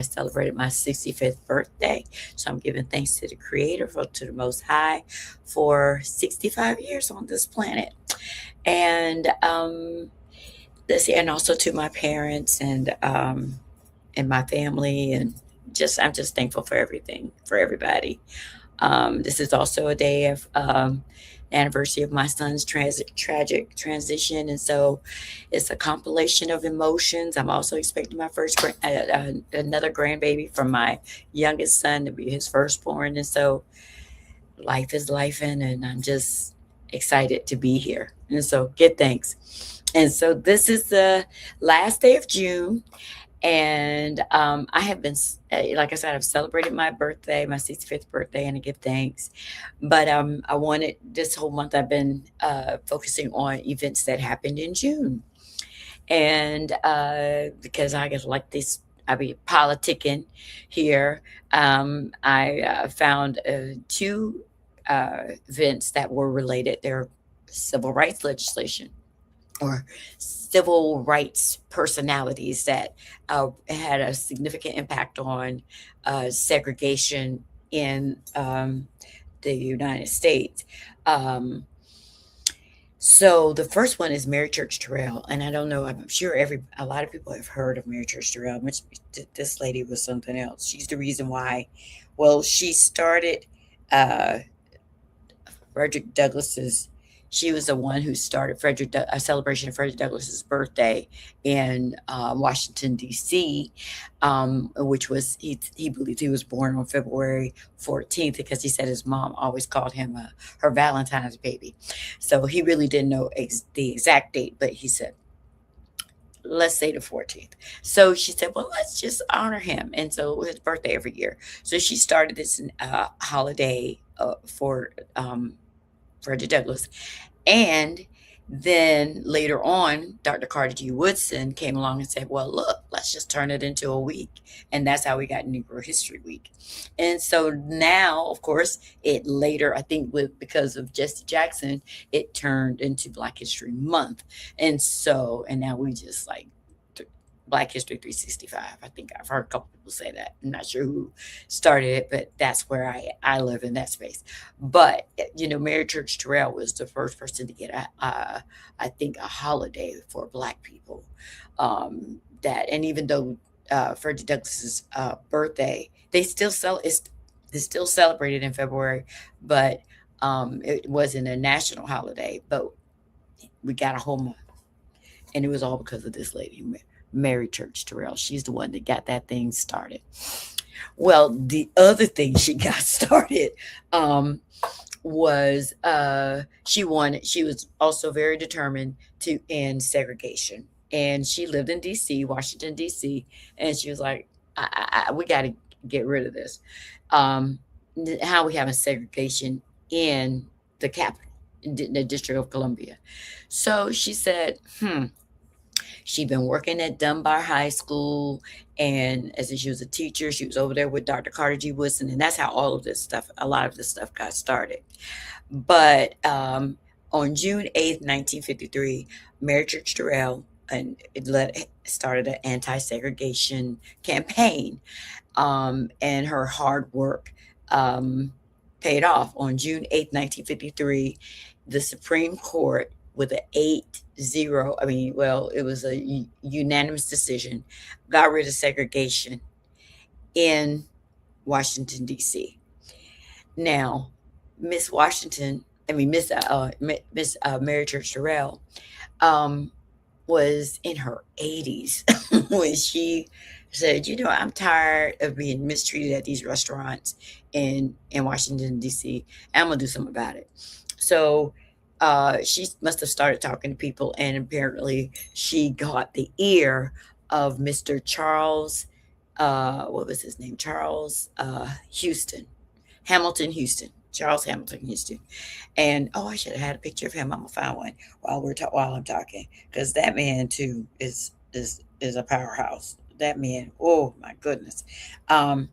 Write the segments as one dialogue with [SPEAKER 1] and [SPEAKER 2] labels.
[SPEAKER 1] I celebrated my 65th birthday. So I'm giving thanks to the Creator, to the Most High, for 65 years on this planet. And let's see, and also to my parents and my family, and just I'm just thankful for everything, for everybody. This is also a day of anniversary of my son's tragic transition, and so it's a compilation of emotions. I'm also expecting my another grandbaby from my youngest son to be his firstborn, and so life is life, and I'm just excited to be here. And so, give thanks. And so, this is the last day of June, and I have been, like I said, I've celebrated my birthday, my 65th birthday, and I give thanks. But I wanted this whole month, I've been focusing on events that happened in June. And because I guess like this, I be politicking here, I found two events that were related. They're civil rights legislation or civil rights personalities that had a significant impact on segregation in the United States. Um, so the first one is Mary Church Terrell, and I don't know. I'm sure a lot of people have heard of Mary Church Terrell. This lady was something else. She's the reason why. Well, she started uh, Frederick Douglass's. She was the one who started a celebration of Frederick Douglass's birthday in Washington D.C., which was he believed he was born on February 14th because he said his mom always called him her Valentine's baby. So he really didn't know the exact date, but he said, let's say the 14th. So she said, well, let's just honor him. And so his birthday every year. So she started this holiday for Frederick Douglass. And then later on, Dr. Carter G. Woodson came along and said, well, look, let's just turn it into a week. And that's how we got Negro History Week. And so now, of course, it later, I think because of Jesse Jackson, it turned into Black History Month. And now we just like Black History 365. I think I've heard a couple people say that. I'm not sure who started it, but that's where I live in that space. But Mary Church Terrell was the first person to get I think a holiday for Black people. And even though Frederick Douglass's birthday, it's still celebrated in February, but it wasn't a national holiday. But we got a whole month, and it was all because of this lady, Mary Church Terrell. She's the one that got that thing started. Well, the other thing she got started was she wanted. She was also very determined to end segregation, and she lived in D.C., Washington D.C., and she was like, "We got to get rid of this. Um, how we having segregation in the capital, in the District of Columbia." So she said, she'd been working at Dunbar High School, and as she was a teacher, she was over there with Dr. Carter G. Woodson, and that's how a lot of this stuff got started. But on June 8th, 1953, Mary Church Terrell started an anti-segregation campaign, and her hard work paid off. On June 8th, 1953, the Supreme Court, with an 8-0, it was a unanimous decision, got rid of segregation in Washington, D.C. Now, Miss Washington, Miss Mary Church Terrell, was in her 80s when she said, I'm tired of being mistreated at these restaurants in Washington, D.C. I'm going to do something about it. So she must have started talking to people, and apparently she got the ear of Mr. Charles, what was his name? Charles Hamilton Houston. Charles Hamilton Houston. And I should have had a picture of him. I'm gonna find one while I'm talking, because that man too is a powerhouse. That man, oh my goodness. Um,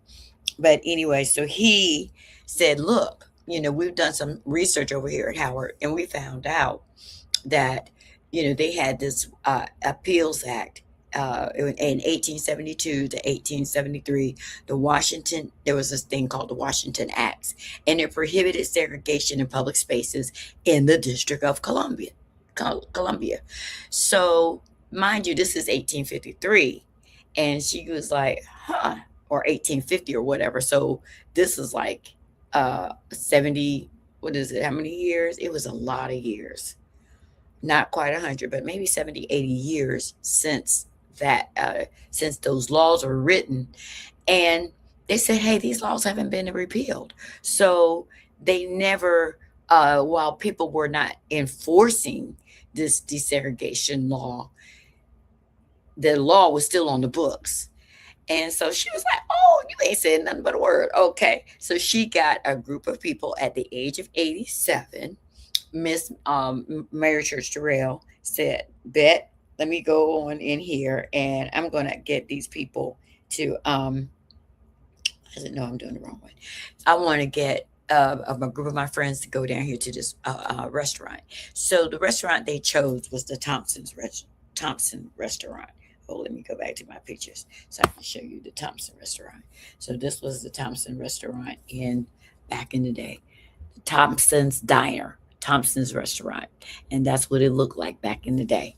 [SPEAKER 1] but anyway, so he said, look, we've done some research over here at Howard, and we found out that, they had this Appeals Act in 1872 to 1873, there was this thing called the Washington Acts, and it prohibited segregation in public spaces in the District of Columbia. So, mind you, this is 1853, and she was like, huh, or 1850 or whatever. So, this is like 70, what is it, how many years? It was a lot of years, not quite 100, but maybe 70, 80 years since those laws were written. And they said, hey, these laws haven't been repealed. So they never, while people were not enforcing this desegregation law, the law was still on the books. And so she was like, oh, you ain't saying nothing but a word. Okay. So she got a group of people at the age of 87. Miss Mary Church Terrell said, Bet, let me go on in here and I'm going to get these people to, I didn't know I'm doing the wrong one. I want to get a group of my friends to go down here to this restaurant. So the restaurant they chose was the Thompson restaurant. Oh, let me go back to my pictures so I can show you the Thompson restaurant. So this was the Thompson restaurant back in the day. Thompson's Diner, Thompson's restaurant. And that's what it looked like back in the day.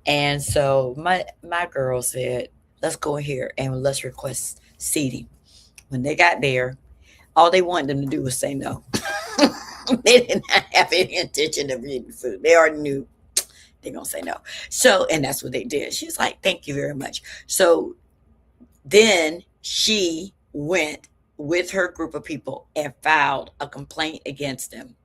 [SPEAKER 1] And so my girl said, let's go in here and let's request seating. When they got there, all they wanted them to do was say no. They did not have any intention of eating food. They already knew they're going to say no. So, and that's what they did. She was like, thank you very much. So then she went with her group of people and filed a complaint against them.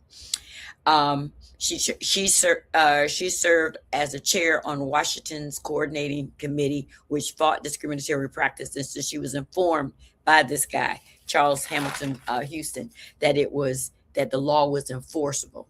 [SPEAKER 1] She served as a chair on Washington's coordinating committee, which fought discriminatory practices. So she was informed by this guy, Charles Hamilton Houston, that the law was enforceable.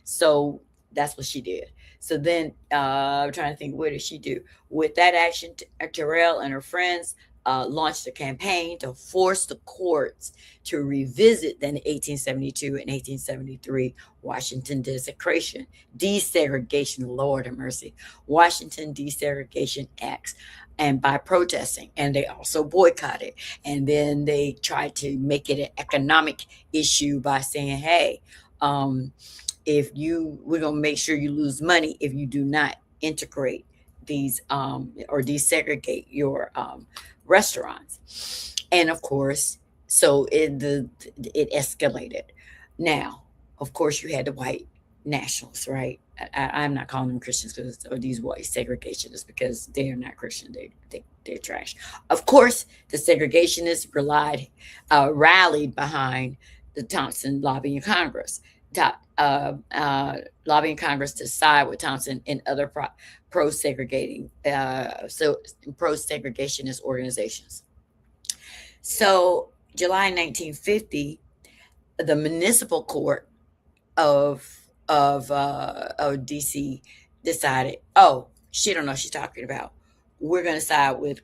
[SPEAKER 1] So that's what she did. So then I'm trying to think, what did she do? With that action, Terrell and her friends launched a campaign to force the courts to revisit the 1872 and 1873 Washington desegregation, Lord have mercy, Washington desegregation acts, and by protesting. And they also boycotted. And then they tried to make it an economic issue by saying, hey, we're going to make sure you lose money if you do not integrate these or desegregate your restaurants. And of course, so it escalated. Now, of course, you had the white nationalists, right? I'm not calling them Christians or these white segregationists because they are not Christian. They're trash. Of course, the segregationists rallied behind the Thompson lobbying Congress. Lobbying Congress to side with Thompson and other pro-segregationist organizations. So, July 1950, the municipal court of DC decided, oh, she don't know what she's talking about. We're going to side with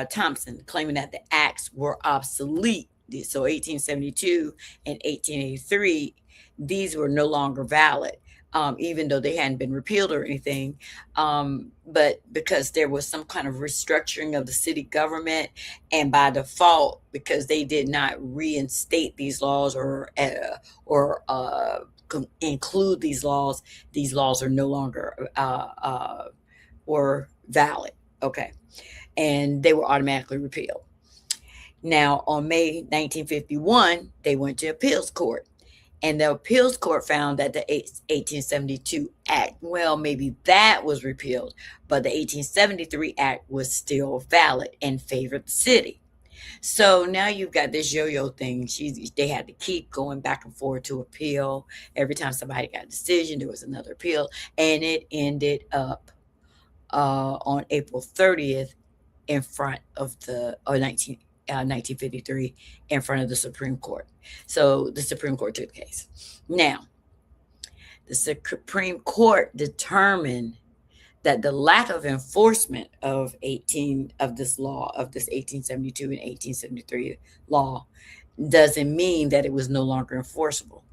[SPEAKER 1] Thompson, claiming that the acts were obsolete. So 1872 and 1883, these were no longer valid, even though they hadn't been repealed or anything. But because there was some kind of restructuring of the city government, and by default, because they did not reinstate these laws or include these laws are no longer were valid. Okay. And they were automatically repealed. Now, on May 1951, they went to appeals court. And the appeals court found that the 1872 Act, well, maybe that was repealed, but the 1873 Act was still valid and favored the city. So now you've got this yo-yo thing. They had to keep going back and forth to appeal. Every time somebody got a decision, there was another appeal. And it ended up on April 30th in front of 1953 in front of the Supreme Court. So the Supreme Court took the case. Now, the Supreme Court determined that the lack of enforcement of this law, of this 1872 and 1873 law, doesn't mean that it was no longer enforceable.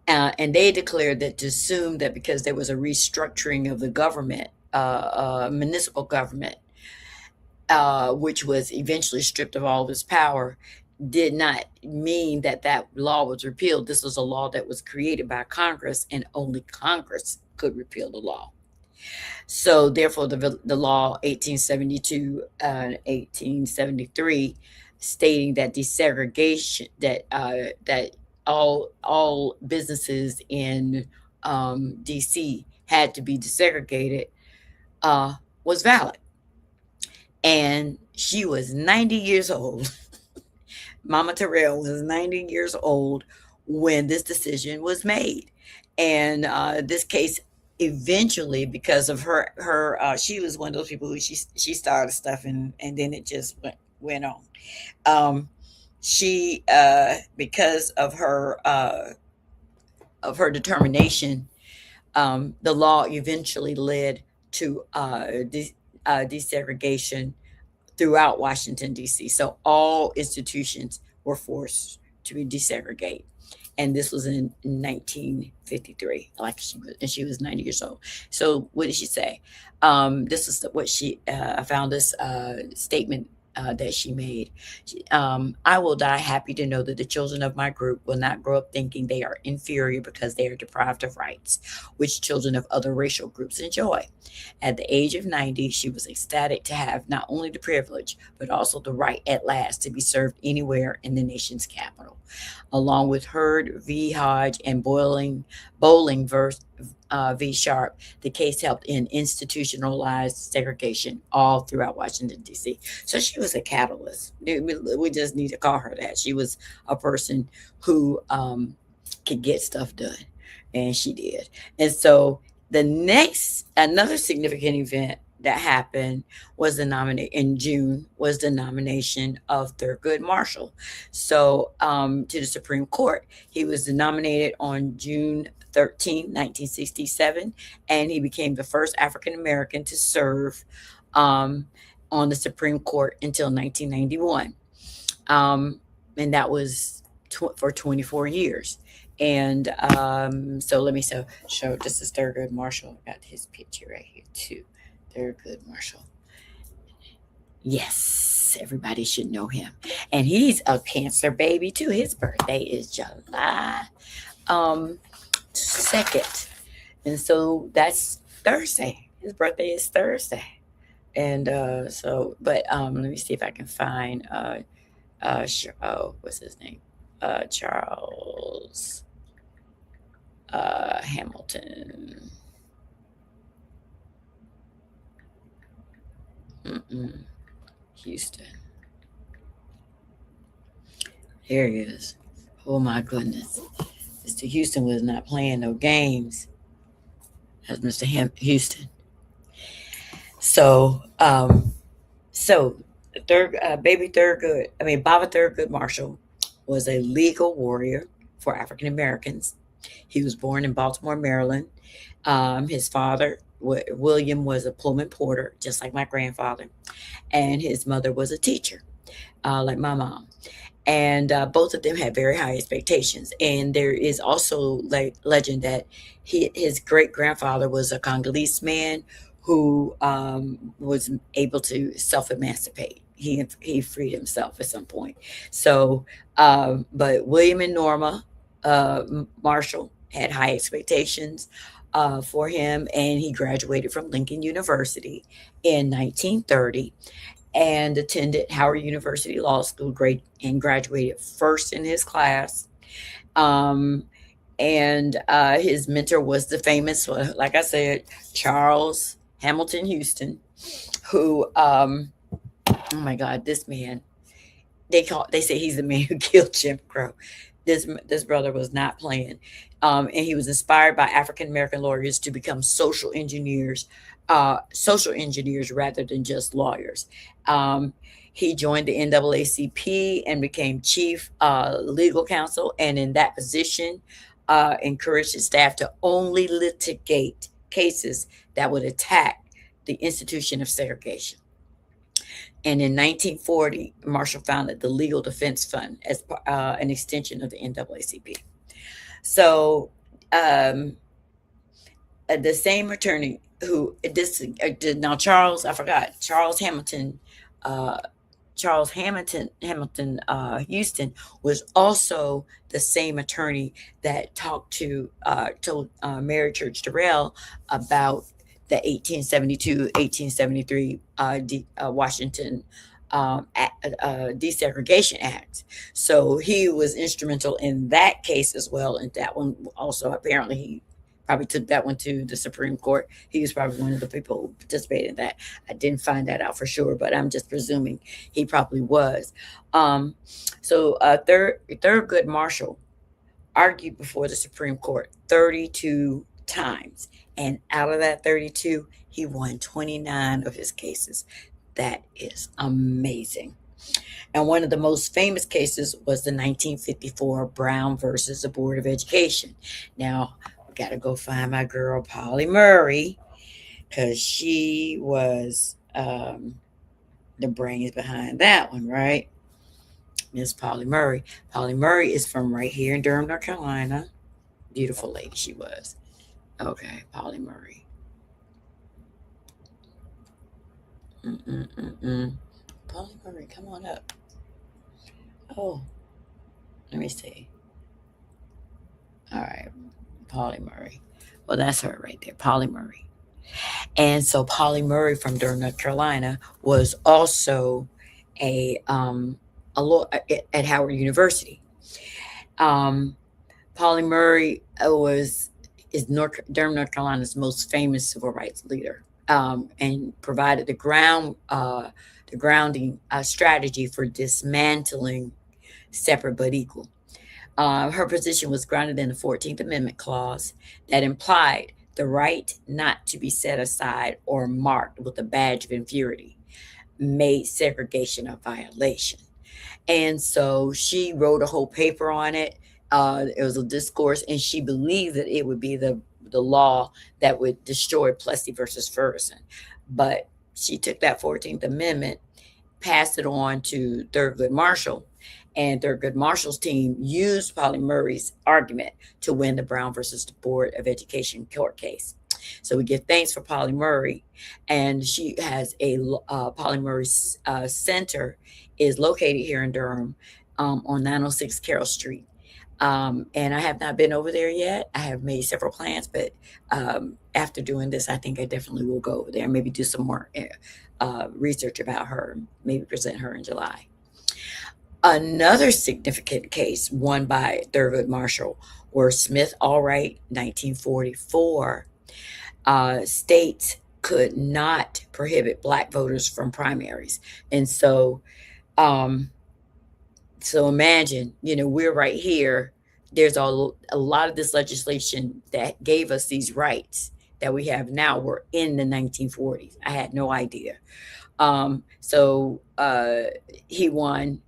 [SPEAKER 1] And they declared that to assume that because there was a restructuring of the government, municipal government, which was eventually stripped of all of its power, did not mean that that law was repealed. This was a law that was created by Congress, and only Congress could repeal the law. So, therefore, the law 1872 and 1873, stating that desegregation, that all businesses in DC had to be desegregated, was valid. And she was 90 years old. Mama Terrell was 90 years old when this decision was made. And this case eventually, because of she was one of those people who she started stuff, and then it just went on. She Because of her determination, the law eventually led to desegregation throughout Washington, D.C. So all institutions were forced to be desegregate. And this was in 1953, like she was 90 years old. So what did she say? This is what I found this statement that she made. I will die happy to know that the children of my group will not grow up thinking they are inferior because they are deprived of rights, which children of other racial groups enjoy. At the age of 90, she was ecstatic to have not only the privilege, but also the right at last to be served anywhere in the nation's capital. Along with Hurd v. Hodge and Bowling v. Sharp, the case helped end institutionalized segregation all throughout Washington, D.C. So she was a catalyst. We just need to call her that. She was a person who could get stuff done, and she did. And so another significant event that happened was in June was the nomination of Thurgood Marshall. So to the Supreme Court, he was nominated on June 13, 1967, and he became the first African American to serve on the Supreme Court until 1991. And that was for 24 years. And so let me show this is Thurgood Marshall. I got his picture right here too. Thurgood Marshall. Yes, everybody should know him. And he's a Cancer baby too. His birthday is July 2nd. And so that's Thursday. His birthday is Thursday. And let me see if I can find what's his name? Charles Hamilton. Houston. Here he is. Oh my goodness. Mr. Houston was not playing no games. That's Mr. Houston. So, baby Thurgood, Baba Thurgood Marshall was a legal warrior for African Americans. He was born in Baltimore, Maryland. His father, William, was a Pullman porter, just like my grandfather, and his mother was a teacher, like my mom. And both of them had very high expectations. And there is also legend that his great grandfather was a Congolese man who was able to self-emancipate. He freed himself at some point. So, but William and Norma Marshall had high expectations for him, and he graduated from Lincoln University in 1930 and attended Howard University Law School and graduated first in his class. And his mentor was the famous, like I said, Charles Hamilton Houston, who, oh my God, this man, they say he's the man who killed Jim Crow. This brother was not playing. And he was inspired by African American lawyers to become social engineers rather than just lawyers. He joined the NAACP and became chief legal counsel, and in that position, encouraged his staff to only litigate cases that would attack the institution of segregation. And in 1940, Marshall founded the Legal Defense Fund as an extension of the NAACP. So the same attorney Charles Hamilton uh, Charles Hamilton Houston was also the same attorney that talked to told Mary Church Terrell about the 1873 Washington Desegregation Act. So he was instrumental in that case as well. And that one also, apparently, he probably took that one to the Supreme Court. He was probably one of the people who participated in that. I didn't find that out for sure, but I'm just presuming he probably was. Um, Thurgood Marshall argued before the Supreme Court 32 times. And out of that 32, he won 29 of his cases. That is amazing. And one of the most famous cases was the 1954 Brown versus the Board of Education. Now, we got to go find my girl, Polly Murray, because she was the brains behind that one, right? Miss Polly Murray. Polly Murray is from right here in Durham, North Carolina. Beautiful lady she was. Okay, Polly Murray. Polly Murray, come on up. Oh, let me see. All right, Polly Murray. Well, that's her right there, Polly Murray. And so Polly Murray from Durham, North Carolina, was also a law at Howard University. Um, Polly Murray is Durham, North Carolina's most famous civil rights leader, and provided the grounding strategy for dismantling separate but equal. Her position was grounded in the 14th Amendment clause that implied the right not to be set aside or marked with a badge of inferiority made segregation a violation. And so she wrote a whole paper on it. It was a discourse, and she believed that it would be the law that would destroy Plessy versus Ferguson. But she took that 14th Amendment, passed it on to Thurgood Marshall, and Thurgood Marshall's team used Polly Murray's argument to win the Brown versus the Board of Education court case. So we give thanks for Polly Murray, and she has a Polly Murray Center is located here in Durham on 906 Carroll Street. And I have not been over there yet. I have made several plans, but after doing this, I think I definitely will go over there. Maybe do some more research about her. Maybe present her in July. Another significant case won by Thurgood Marshall was Smith Allwright, 1944. States could not prohibit black voters from primaries, and so imagine, we're right here. There's a lot of this legislation that gave us these rights that we have now were in the 1940s. I had no idea. He won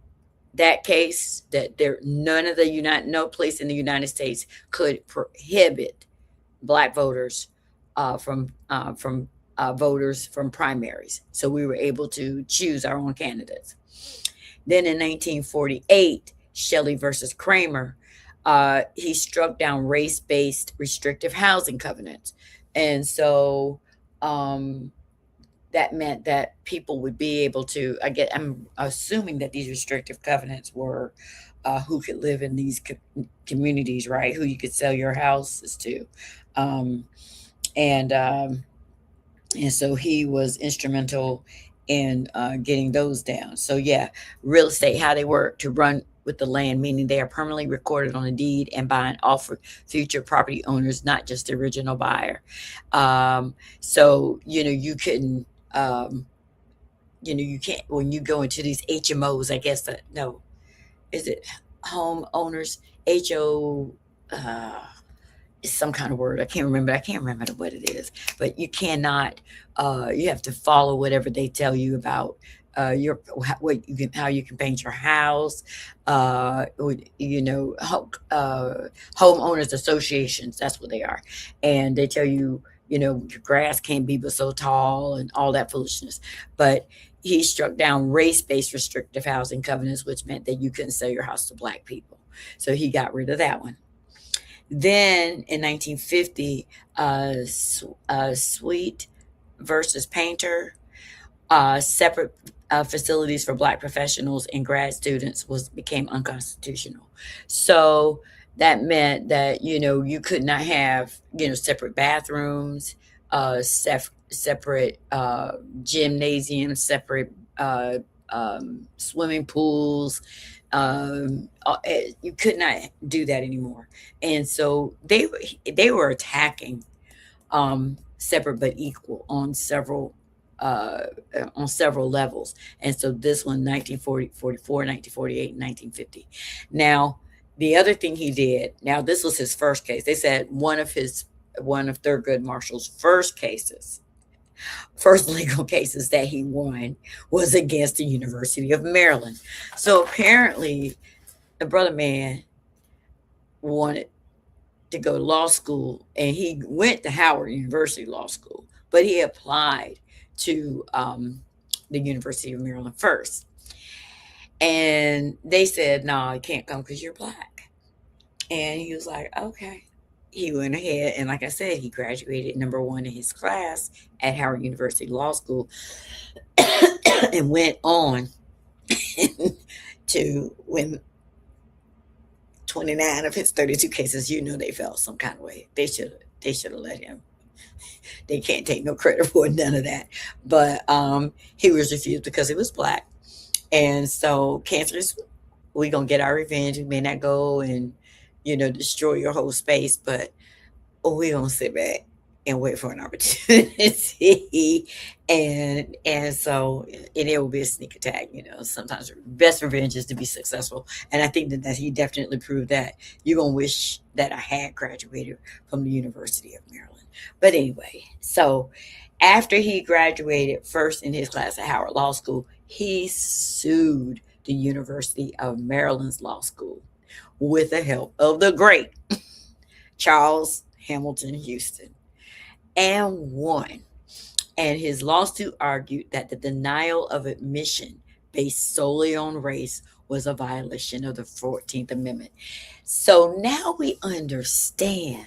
[SPEAKER 1] that case, that no place in the United States could prohibit black voters from voters from primaries. So we were able to choose our own candidates. Then in 1948, Shelley versus Kramer, he struck down race-based restrictive housing covenants. And so that meant that people would be able to, I'm assuming that these restrictive covenants were who could live in these communities, right? Who you could sell your houses to. And so he was instrumental in getting those down. So yeah, real estate, how they work to run with the land, meaning they are permanently recorded on a deed and by an offer future property owners, not just the original buyer. So you can you can't, when you go into these HMOs, I guess no, is it homeowners? HO some kind of word. I can't remember what it is, but you cannot, you have to follow whatever they tell you about how you can paint your house, homeowners associations, that's what they are. And they tell you, your grass can't be but so tall and all that foolishness. But he struck down race-based restrictive housing covenants, which meant that you couldn't sell your house to black people. So he got rid of that one. Then in 1950, Sweet versus Painter, separate facilities for Black professionals and grad students became unconstitutional. So that meant that you could not have separate bathrooms, separate gymnasiums, separate swimming pools. You could not do that anymore, and so they were attacking separate but equal uh, on several levels. And so this one, 1940, 44, 1948, 1950. Now, the other thing he did, now this was his first case. They said one of Thurgood Marshall's first legal cases that he won was against the University of Maryland. So apparently, the brother man wanted to go to law school, and he went to Howard University Law School, but he applied to the University of Maryland first. And they said, no, you can't come because you're Black. And he was like, okay. He went ahead, and like I said, he graduated number one in his class at Howard University Law School and went on to win 29 of his 32 cases. They felt some kind of way. They should have let him. They can't take no credit for none of that. But he was refused because he was Black. And so cancers, we're going to get our revenge. We may not go and, destroy your whole space, but we're going to sit back and wait for an opportunity. and so it will be a sneak attack. Sometimes best revenge is to be successful. And I think that he definitely proved that. You're going to wish that I had graduated from the University of Maryland. But anyway, so after he graduated first in his class at Howard Law School, he sued the University of Maryland's law school with the help of the great Charles Hamilton Houston, and won. And his lawsuit argued that the denial of admission based solely on race was a violation of the 14th Amendment. So now we understand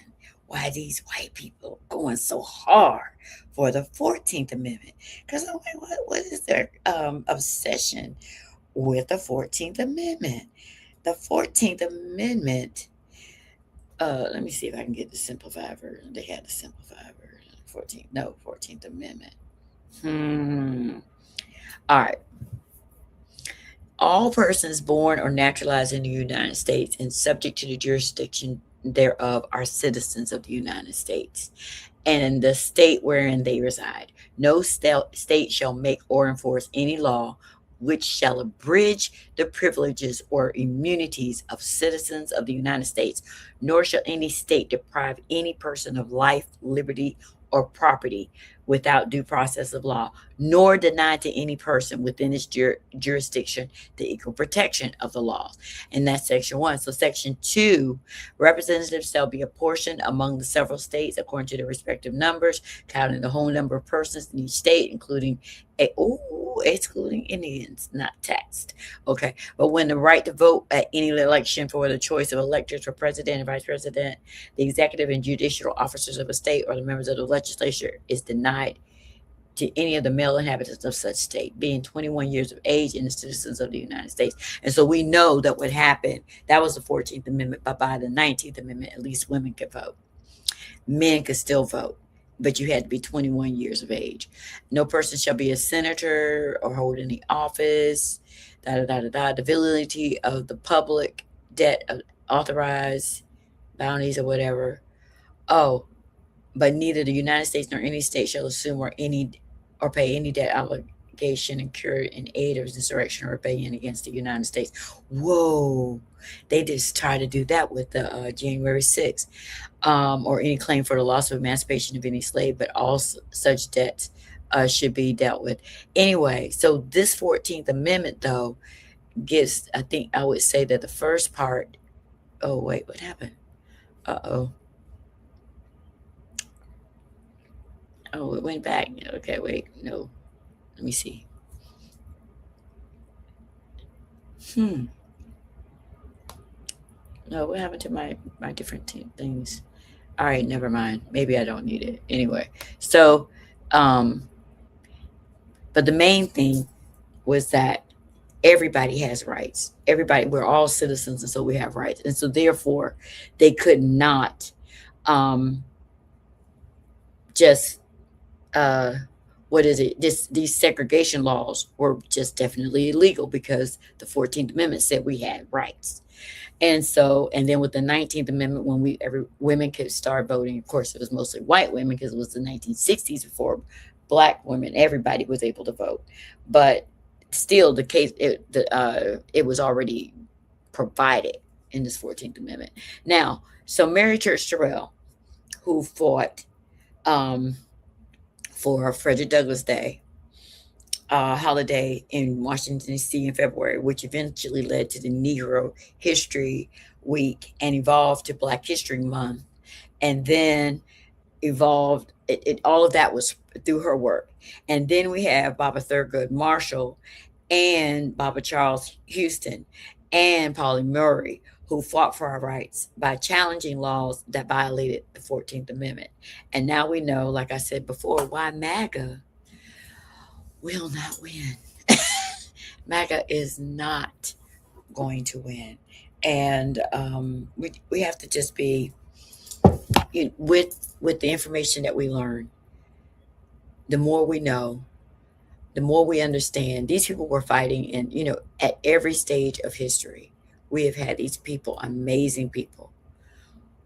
[SPEAKER 1] why these white people are going so hard for the 14th Amendment. Because I'm like, what is their obsession with the 14th Amendment? The 14th Amendment, let me see if I can get the simplified version. They had the simplified version. 14th Amendment. All right. All persons born or naturalized in the United States and subject to the jurisdiction thereof are citizens of the United States and in the state wherein they reside. No state shall make or enforce any law which shall abridge the privileges or immunities of citizens of the United States, nor shall any state deprive any person of life, liberty, or property without due process of law, nor deny to any person within its jurisdiction the equal protection of the laws. And that's section 1. So section 2, representatives shall be apportioned among the several states according to their respective numbers, counting the whole number of persons in each state, excluding Indians, not taxed. Okay. But when the right to vote at any election for the choice of electors for president and vice president, the executive and judicial officers of a state, or the members of the legislature is denied to any of the male inhabitants of such state, being 21 years of age and the citizens of the United States. And so we know that what happened, that was the 14th Amendment, but by the 19th Amendment, at least women could vote. Men could still vote, but you had to be 21 years of age. No person shall be a senator or hold any office, the validity of the public debt authorized bounties or whatever. But neither the United States nor any state shall assume or pay any debt obligation incurred in aid of insurrection or rebellion against the United States. Whoa. They just try to do that with the January 6th, or any claim for the loss of emancipation of any slave, but all such debts should be dealt with. Anyway, so this 14th Amendment, though, gives, I think I would say that the first part, oh, wait, what happened? Oh, it went back. Okay, wait, no. Let me see. No, what happened to my different things? All right, never mind. Maybe I don't need it. Anyway, so, but the main thing was that everybody has rights. Everybody, we're all citizens, and so we have rights. And so therefore, they could not um, just uh, what is it? These segregation laws were just definitely illegal because the 14th Amendment said we had rights. And so, and then with the 19th Amendment, when women could start voting, of course, it was mostly white women because it was the 1960s before black women, everybody was able to vote. But still, it was already provided in this 14th Amendment. Now, so Mary Church Terrell, who fought um, for Frederick Douglass Day, holiday in Washington, D.C. in February, which eventually led to the Negro History Week and evolved to Black History Month. And then all of that was through her work. And then we have Baba Thurgood Marshall and Baba Charles Houston and Polly Murray, who fought for our rights by challenging laws that violated the 14th Amendment. And now we know, like I said before, why MAGA will not win. MAGA is not going to win. And we have to just be, with the information that we learn, the more we know, the more we understand. These people were fighting, and at every stage of history, we have had these people, amazing people,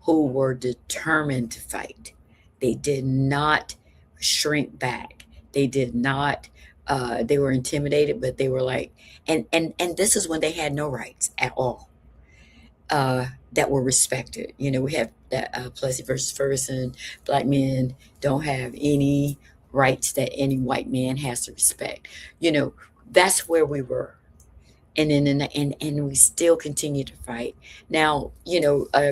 [SPEAKER 1] who were determined to fight. They did not shrink back. They did not. They were intimidated, but they were like, and this is when they had no rights at all. That were respected. We have that Plessy versus Ferguson. Black men don't have any rights that any white man has to respect. That's where we were, and we still continue to fight. Now,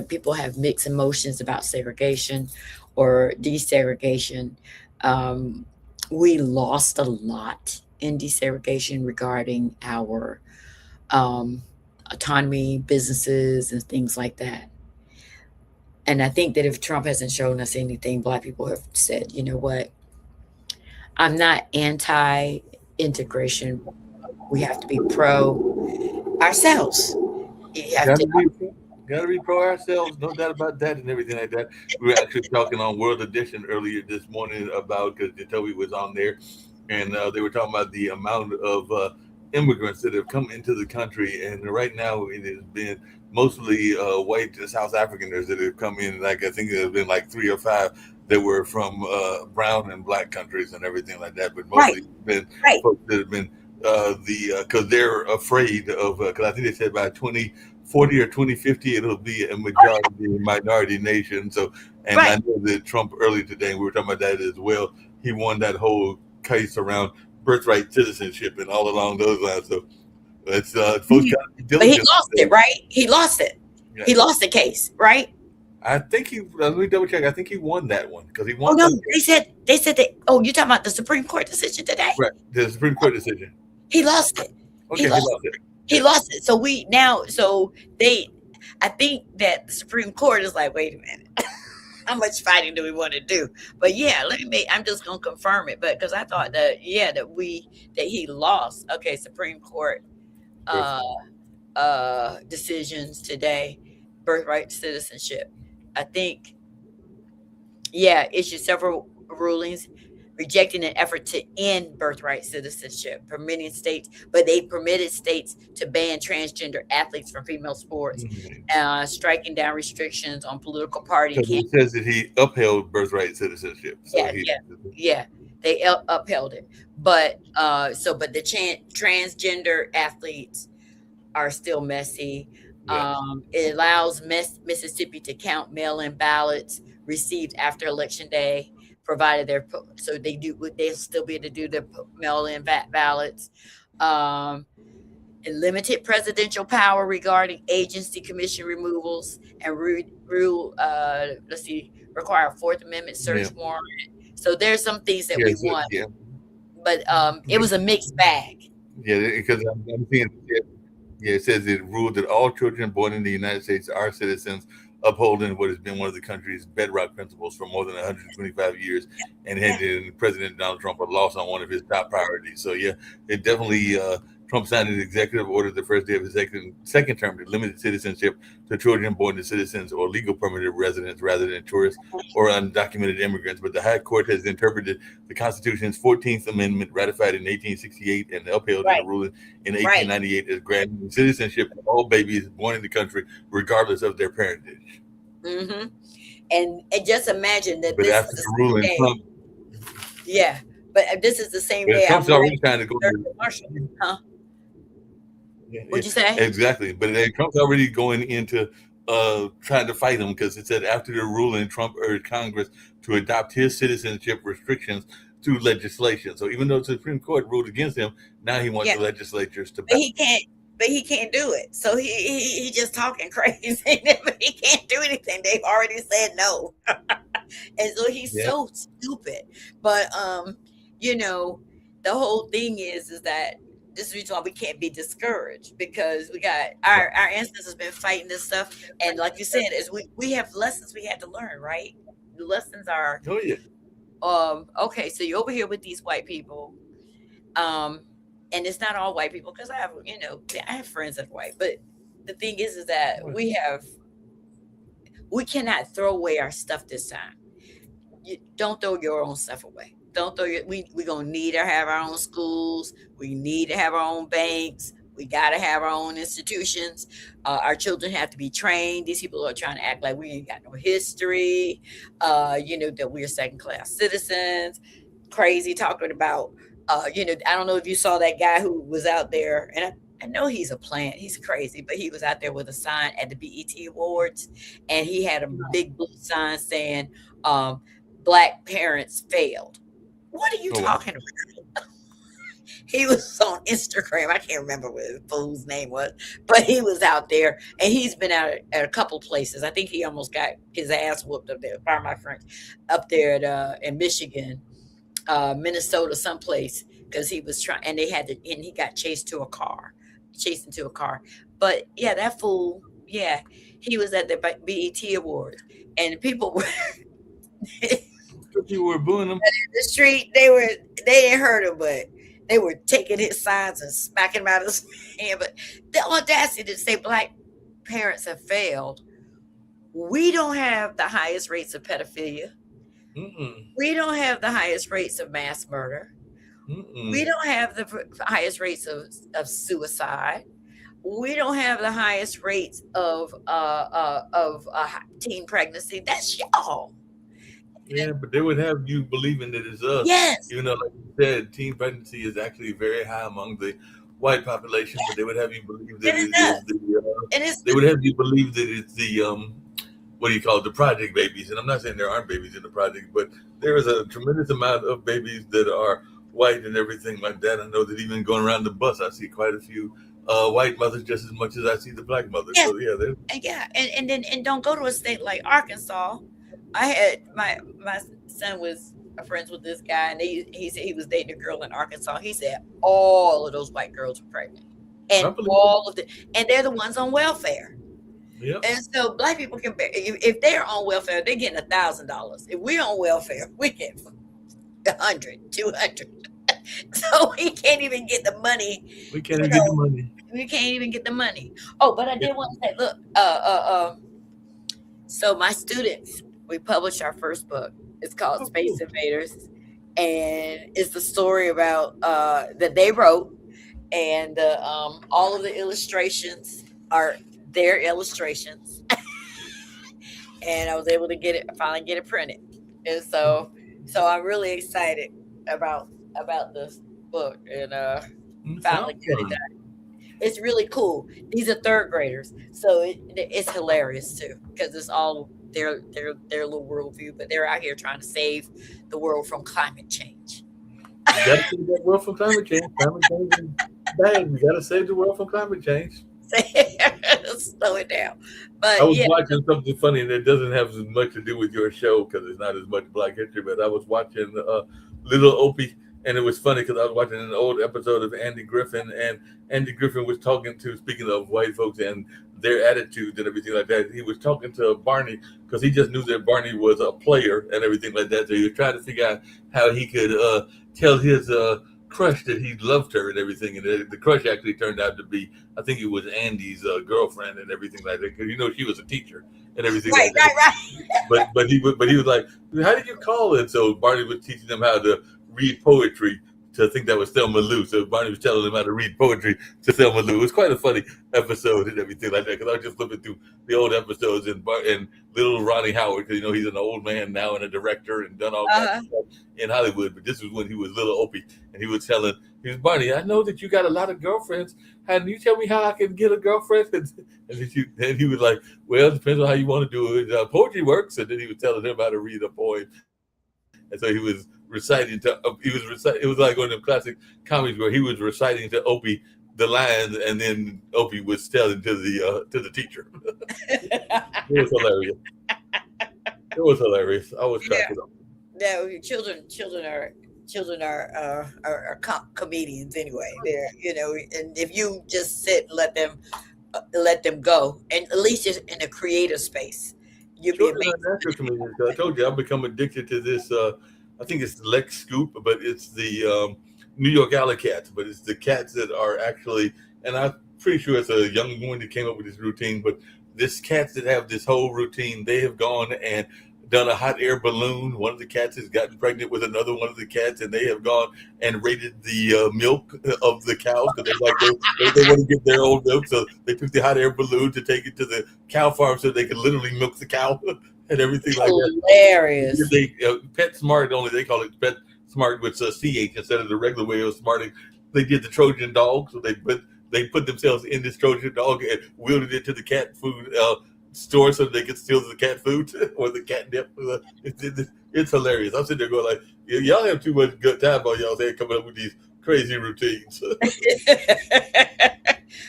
[SPEAKER 1] people have mixed emotions about segregation or desegregation. Um, we lost a lot in desegregation regarding our um, autonomy, businesses, and things like that. And I think that if Trump hasn't shown us anything, Black people have said, you know what, I'm not anti integration. We have to be pro ourselves. You have to.
[SPEAKER 2] Gotta be pro ourselves, no doubt about that, and everything like that. We were actually talking on World Edition earlier this morning about because Jacoby was on there, and they were talking about the amount of immigrants that have come into the country, and right now it has been mostly white South Africans that have come in. Like I think there have been like 3 or 5 that were from brown and black countries and everything like that, but
[SPEAKER 1] Right,
[SPEAKER 2] mostly been
[SPEAKER 1] right.
[SPEAKER 2] folks that have been because they're afraid of because I think they said by 2040 or 2050 it'll be a majority minority nation. So, and I
[SPEAKER 1] Right.
[SPEAKER 2] know that Trump earlier today we were talking about that as well. He won that whole case around birthright citizenship and all along those lines. So it's folks
[SPEAKER 1] Mhm.
[SPEAKER 2] got to be
[SPEAKER 1] But he
[SPEAKER 2] diligent.
[SPEAKER 1] lost it, right? He lost it.
[SPEAKER 2] Yeah,
[SPEAKER 1] He lost the case, right?
[SPEAKER 2] I think he. Let me double check. I think he won that one because he
[SPEAKER 1] Oh
[SPEAKER 2] won
[SPEAKER 1] no,
[SPEAKER 2] some.
[SPEAKER 1] they said that. Oh, you're talking about the Supreme Court decision today?
[SPEAKER 2] Right, the Supreme Court decision.
[SPEAKER 1] He lost it. He
[SPEAKER 2] Okay, he
[SPEAKER 1] lost
[SPEAKER 2] lost
[SPEAKER 1] it.
[SPEAKER 2] it.
[SPEAKER 1] He
[SPEAKER 2] Yeah,
[SPEAKER 1] lost it. So we now, so they, I think that the Supreme Court is like, wait a minute, how much fighting do we want to do? But yeah, I'm just gonna confirm it, but because I thought that, yeah, that he lost. Okay, Supreme Court
[SPEAKER 2] birth.
[SPEAKER 1] uh decisions today, birthright citizenship. I think, yeah, issued several rulings rejecting an effort to end birthright citizenship, permitting states, but they permitted states to ban transgender athletes from female sports,
[SPEAKER 2] Mhm.
[SPEAKER 1] striking down restrictions on political party
[SPEAKER 2] Because
[SPEAKER 1] candidates.
[SPEAKER 2] it says that he upheld birthright citizenship. So
[SPEAKER 1] Yeah,
[SPEAKER 2] he.
[SPEAKER 1] yeah, yeah. They upheld it, but the transgender athletes are still messy.
[SPEAKER 2] Yeah.
[SPEAKER 1] It allows Mississippi to count mail-in ballots received after election day, provided so they'll still be able to do their mail-in ballots. Um, and limited presidential power regarding agency commission removals and rule. Let's see, require a Fourth Amendment
[SPEAKER 2] Yeah.
[SPEAKER 1] search warrant. So there's some things that
[SPEAKER 2] Yeah.
[SPEAKER 1] we
[SPEAKER 2] So,
[SPEAKER 1] want,
[SPEAKER 2] yeah.
[SPEAKER 1] but it was a mixed bag.
[SPEAKER 2] Yeah. Because I'm seeing. Yeah, it says it ruled that all children born in the United States are citizens upholding what has been one of the country's bedrock principles for more than 125 years, and
[SPEAKER 1] Yeah.
[SPEAKER 2] handing President Donald Trump a loss on one of his top priorities. So yeah, it definitely. Trump signed an executive order the first day of his second term that limited citizenship to children born to citizens or legal permanent residents rather than tourists or undocumented immigrants. But the High Court has interpreted the Constitution's 14th Amendment, ratified in 1868 and upheld in a
[SPEAKER 1] Right.
[SPEAKER 2] ruling in
[SPEAKER 1] Right.
[SPEAKER 2] 1898, as granting citizenship to all babies born in the country, regardless of their parentage.
[SPEAKER 1] Mm-hmm. And just imagine that
[SPEAKER 2] But
[SPEAKER 1] this is
[SPEAKER 2] after
[SPEAKER 1] the
[SPEAKER 2] the
[SPEAKER 1] same
[SPEAKER 2] ruling,
[SPEAKER 1] day. Yeah. But this is the same day I'm
[SPEAKER 2] Trump's already
[SPEAKER 1] writing
[SPEAKER 2] trying to go
[SPEAKER 1] Thurgood Marshall.
[SPEAKER 2] to.
[SPEAKER 1] Huh?
[SPEAKER 2] Yeah, yeah,
[SPEAKER 1] What'd you say?
[SPEAKER 2] exactly. But Trump's already going into trying to fight him because it said after the ruling, Trump urged Congress to adopt his citizenship restrictions through legislation. So even though the Supreme Court ruled against him, now he wants
[SPEAKER 1] Yeah.
[SPEAKER 2] the legislatures to
[SPEAKER 1] But
[SPEAKER 2] back.
[SPEAKER 1] he can't. But he can't do it. So he just talking crazy. But he can't do anything. They've already said no. And so he's
[SPEAKER 2] Yeah.
[SPEAKER 1] so stupid. But you know, the whole thing is that this is the reason why we can't be discouraged, because we got our ancestors been fighting this stuff, and like you said, is we have lessons we had to learn, right? The lessons are
[SPEAKER 2] Oh yeah.
[SPEAKER 1] okay, so you're over here with these white people, um and it's not all white people, because I have, I have friends that are white, but the thing is that we cannot throw away our stuff this time. You don't throw your own stuff away. Don't throw your we gonna need to have our own schools. We need to have our own banks. We gotta have our own institutions. Our children have to be trained. These people are trying to act like we ain't got no history. That we're second class citizens. Crazy talking about. I don't know if you saw that guy who was out there, and I know he's a plant. He's crazy, but he was out there with a sign at the BET Awards, and he had a big blue sign saying, um, "Black parents failed." What are you
[SPEAKER 2] Oh wow.
[SPEAKER 1] talking about? He was on Instagram. I can't remember what his fool's name was, but he was out there, and he's been out at a couple places. I think he almost got his ass whooped up there. Pardon my French, up there in Michigan, Minnesota, someplace, because he was trying, and and he got chased into a car. But yeah, that fool, yeah, he was at the BET Awards, and people were
[SPEAKER 2] People were booing him.
[SPEAKER 1] the street. They didn't hurt him, but they were taking his signs and smacking him out of his hand. But the audacity to say black parents have failed. We don't have the highest rates of pedophilia.
[SPEAKER 2] Mm-mm.
[SPEAKER 1] We don't have the highest rates of mass murder. We
[SPEAKER 2] Mm-mm.
[SPEAKER 1] don't have the highest rates of suicide. We don't have the highest rates of teen pregnancy. That's y'all.
[SPEAKER 2] Yeah, but they would have you believing that it's us.
[SPEAKER 1] Yes,
[SPEAKER 2] Even though, like you said, teen pregnancy is actually very high among the white population, but they would have you believe that
[SPEAKER 1] and it's
[SPEAKER 2] it is
[SPEAKER 1] us.
[SPEAKER 2] the.
[SPEAKER 1] And it's
[SPEAKER 2] They would have you believe that it's the what do you call it, the project babies. And I'm not saying there aren't babies in the project, but there is a tremendous amount of babies that are white and everything like that. I know that even going around the bus, I see quite a few white mothers just as much as I see the black mothers.
[SPEAKER 1] yes,
[SPEAKER 2] So yeah, there's
[SPEAKER 1] yeah, and don't go to a state like Arkansas. I had my son was friends with this guy, and he said he was dating a girl in Arkansas. He said all of those white girls were pregnant,
[SPEAKER 2] I
[SPEAKER 1] and
[SPEAKER 2] believe it.
[SPEAKER 1] all of the and they're the ones on welfare.
[SPEAKER 2] Yep.
[SPEAKER 1] And so black people can, if they're on welfare, they're getting $1,000. If we're on welfare, we get 100, 200. So we can't even get the money.
[SPEAKER 2] We can't
[SPEAKER 1] You
[SPEAKER 2] even get the
[SPEAKER 1] know,
[SPEAKER 2] money.
[SPEAKER 1] we can't even get the money. Oh, but I
[SPEAKER 2] Yeah.
[SPEAKER 1] did want to say, look, so my students, we published our first book. It's called
[SPEAKER 2] Oh, cool.
[SPEAKER 1] Space Invaders, and it's the story about that they wrote, and all of the illustrations are their illustrations, and I was able to finally get it printed, and so I'm really excited about this book, and finally
[SPEAKER 2] Sounds
[SPEAKER 1] get it
[SPEAKER 2] fun.
[SPEAKER 1] done. It's really cool. These are third graders, so it's hilarious too, because it's all their little worldview, but they're out here trying to save the world from climate change.
[SPEAKER 2] You got to save that world from climate change. Climate change is bad. You got to save the world from climate change.
[SPEAKER 1] Slow it down,
[SPEAKER 2] I
[SPEAKER 1] but
[SPEAKER 2] was
[SPEAKER 1] yeah,
[SPEAKER 2] watching something funny, and it doesn't have as much to do with your show because it's not as much Black History. But I was watching Little Opie, and it was funny because I was watching an old episode of Andy Griffin, and Andy Griffin was talking to, speaking of white folks and their attitudes and everything like that. He was talking to Barney because he just knew that Barney was a player and everything like that. So he was trying to figure out how he could tell his crush that he loved her and everything. And the crush actually turned out to be, I think it was Andy's girlfriend and everything like that. Because she was a teacher and everything
[SPEAKER 1] Right,
[SPEAKER 2] like that.
[SPEAKER 1] right.
[SPEAKER 2] But he was like, how did you call it? So Barney was teaching them how to read poetry. To think that was Thelma Lou. So Barney was telling him how to read poetry to Thelma Lou. It was quite a funny episode and everything like that. Because I was just flipping through the old episodes and little Ronnie Howard, because he's an old man now and a director and done all kinds of stuff in Hollywood. But this was when he was little Opie, and he was Barney, I know that you got a lot of girlfriends. Can you tell me how I can get a girlfriend? And he was like, well, it depends on how you want to do it. Poetry works. And then he was telling him how to read a poem. And so he was reciting it was like one of them classic comedies where he was reciting to Opie the lines, and then Opie was telling to the teacher. It was hilarious. It was hilarious. I was cracking up.
[SPEAKER 1] No, children are comedians anyway. They're and if you just sit and let them go, and at least just in a creative space, you'll be
[SPEAKER 2] Children
[SPEAKER 1] amazed.
[SPEAKER 2] are natural comedians. I told you I've become addicted to this. I think it's Lex Scoop, but it's the New York Alley cats. But it's the cats that are actually, and I'm pretty sure it's a young woman that came up with this routine. But this cats that have this whole routine, they have gone and done a hot air balloon. One of the cats has gotten pregnant with another one of the cats, and they have gone and rated the milk of the cows because they want to get their own milk. So they took the hot air balloon to take it to the cow farm so they could literally milk the cow and everything like that.
[SPEAKER 1] Hilarious.
[SPEAKER 2] They Pet Smart, only they call it Pet Smart with CH instead of the regular way of smarting. They did the Trojan dog, so they put themselves in this Trojan dog and wielded it to the cat food store so they could steal the cat food or the catnip. It's hilarious. I'm sitting there going like, y'all have too much good time on y'all there coming up with these crazy routines.